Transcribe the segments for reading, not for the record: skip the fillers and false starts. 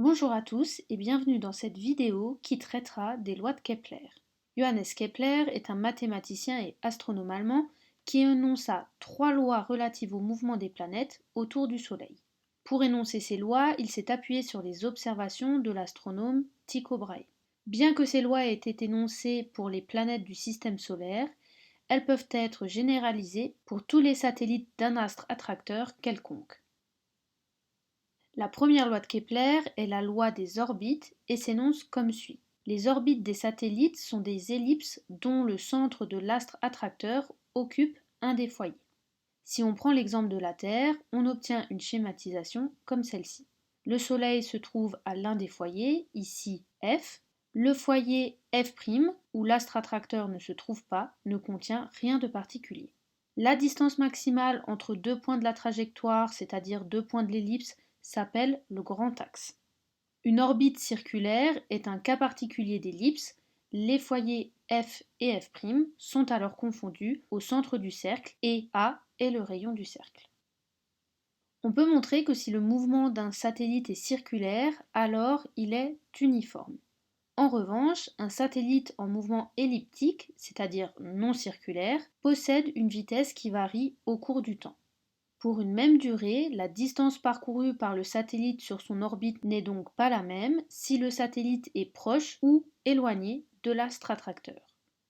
Bonjour à tous et bienvenue dans cette vidéo qui traitera des lois de Kepler. Johannes Kepler est un mathématicien et astronome allemand qui énonça 3 lois relatives au mouvement des planètes autour du Soleil. Pour énoncer ces lois, il s'est appuyé sur les observations de l'astronome Tycho Brahe. Bien que ces lois aient été énoncées pour les planètes du système solaire, elles peuvent être généralisées pour tous les satellites d'un astre attracteur quelconque. La première loi de Kepler est la loi des orbites et s'énonce comme suit. Les orbites des satellites sont des ellipses dont le centre de l'astre attracteur occupe un des foyers. Si on prend l'exemple de la Terre, on obtient une schématisation comme celle-ci. Le Soleil se trouve à l'un des foyers, ici F. Le foyer F', où l'astre attracteur ne se trouve pas, ne contient rien de particulier. La distance maximale entre deux points de la trajectoire, c'est-à-dire deux points de l'ellipse, s'appelle le grand axe. Une orbite circulaire est un cas particulier d'ellipse. Les foyers F et F' sont alors confondus au centre du cercle et A est le rayon du cercle. On peut montrer que si le mouvement d'un satellite est circulaire, alors il est uniforme. En revanche, un satellite en mouvement elliptique, c'est-à-dire non circulaire, possède une vitesse qui varie au cours du temps. Pour une même durée, la distance parcourue par le satellite sur son orbite n'est donc pas la même si le satellite est proche ou éloigné de l'astre attracteur.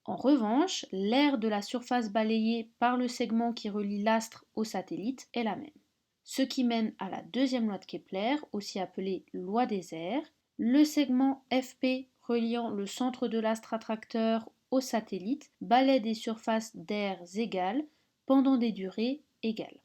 En revanche, l'aire de la surface balayée par le segment qui relie l'astre au satellite est la même. Ce qui mène à la deuxième loi de Kepler, aussi appelée loi des airs. Le segment FP reliant le centre de l'astre attracteur au satellite balaie des surfaces d'aires égales pendant des durées égales.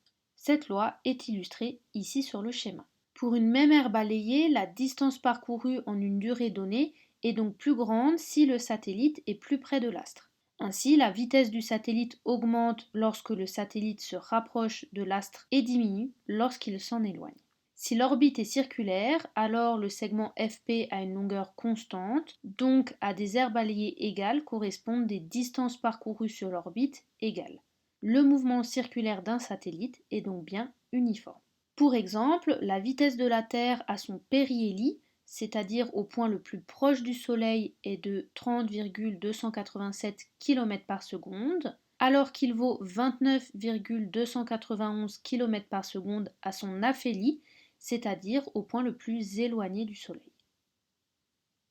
Cette loi est illustrée ici sur le schéma. Pour une même aire balayée, la distance parcourue en une durée donnée est donc plus grande si le satellite est plus près de l'astre. Ainsi, la vitesse du satellite augmente lorsque le satellite se rapproche de l'astre et diminue lorsqu'il s'en éloigne. Si l'orbite est circulaire, alors le segment FP a une longueur constante, donc à des aires balayées égales correspondent des distances parcourues sur l'orbite égales. Le mouvement circulaire d'un satellite est donc bien uniforme. Pour exemple, la vitesse de la Terre à son périhélie, c'est-à-dire au point le plus proche du Soleil, est de 30,287 km par seconde, alors qu'il vaut 29,291 km par seconde à son aphélie, c'est-à-dire au point le plus éloigné du Soleil.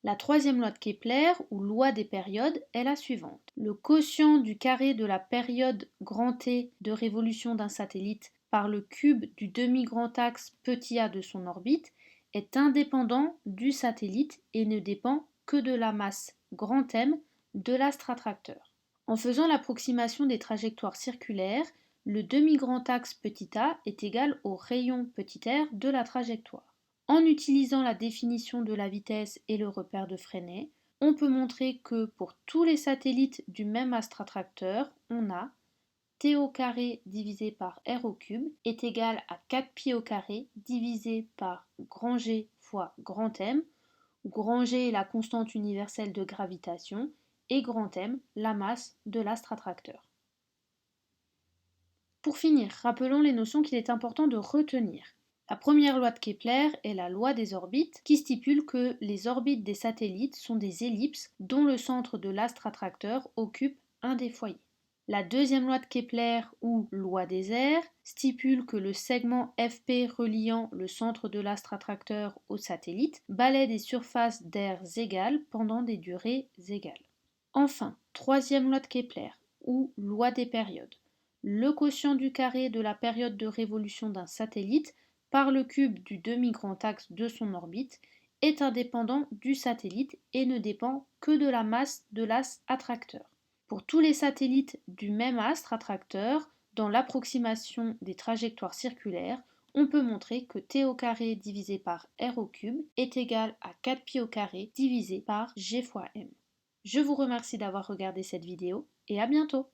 La troisième loi de Kepler, ou loi des périodes, est la suivante. Le quotient du carré de la période grand T de révolution d'un satellite par le cube du demi-grand axe petit a de son orbite est indépendant du satellite et ne dépend que de la masse grand M de l'astre attracteur. En faisant l'approximation des trajectoires circulaires, le demi-grand axe petit a est égal au rayon petit r de la trajectoire. En utilisant la définition de la vitesse et le repère de Freinet, on peut montrer que pour tous les satellites du même astre attracteur, on a t au carré divisé par r au cube est égal à 4pi au carré divisé par grand G fois grand M, où grand G est la constante universelle de gravitation et grand M la masse de l'astre attracteur. Pour finir, rappelons les notions qu'il est important de retenir. La première loi de Kepler est la loi des orbites qui stipule que les orbites des satellites sont des ellipses dont le centre de l'astre attracteur occupe un des foyers. La deuxième loi de Kepler, ou loi des airs, stipule que le segment FP reliant le centre de l'astre attracteur au satellite balaie des surfaces d'aires égales pendant des durées égales. Enfin, troisième loi de Kepler, ou loi des périodes. Le quotient du carré de la période de révolution d'un satellite par le cube du demi-grand axe de son orbite est indépendant du satellite et ne dépend que de la masse de l'astre attracteur. Pour tous les satellites du même astre attracteur, dans l'approximation des trajectoires circulaires, on peut montrer que t au carré divisé par r au cube est égal à 4pi au carré divisé par g fois m. Je vous remercie d'avoir regardé cette vidéo et à bientôt.